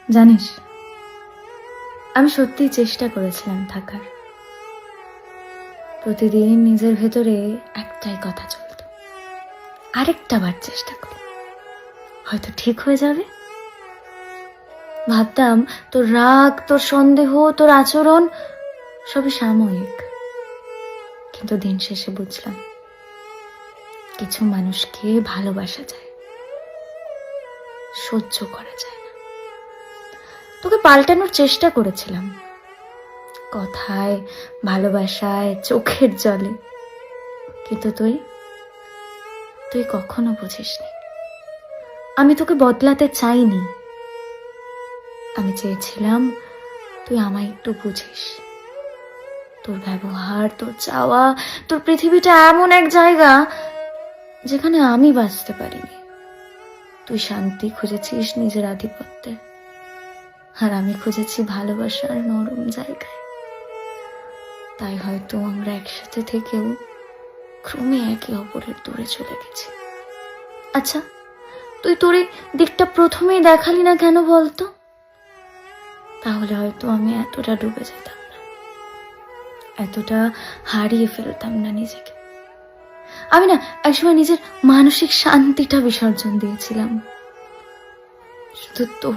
জানিস, আমি সত্যিই চেষ্টা করেছিলাম থাকার। প্রতিদিন নিজের ভেতরে একটাই কথা চলত, আরেকটা বার চেষ্টা করি, হয়তো ঠিক হয়ে যাবে। ভাবতাম তোর রাগ, তোর সন্দেহ, তোর আচরণ সবই সাময়িক, কিন্তু দিন শেষে বুঝলাম কিছু মানুষকে ভালোবাসা যায়, সহ্য করা যায় না। তোকে পাল্টানোর চেষ্টা করেছিলাম, কথায়, ভালোবাসায়, চোখের জলে, কিন্তু তুই কখনো বুঝিসনি। আমি তোকে বদলাতে চাইনি, আমি চেয়েছিলাম তুই আমায় একটু বুঝিস। তোর ব্যবহার, তোর চাওয়া, তোর পৃথিবীটা এমন এক জায়গা যেখানে আমি বাঁচতে পারিনি। তুই শান্তি খুঁজেছিস নিজের আধিপত্যে, আর আমি খুঁজেছি ভালোবাসার নরম জায়গায়। তাই হয়তো আমরা একসাথে থেকেও ক্রমে একে অপরের দূরে চলে গেছি। আচ্ছা, তুই তোর এই দিকটা প্রথমেই দেখালি না কেন বলতো? তাহলে হয়তো আমি এতটা ডুবে যেতাম না, এতটা হারিয়ে ফেলতাম না নিজেকে। আমি না একসময় নিজের মানসিক শান্তিটা বিসর্জন দিয়েছিলাম শুধু তো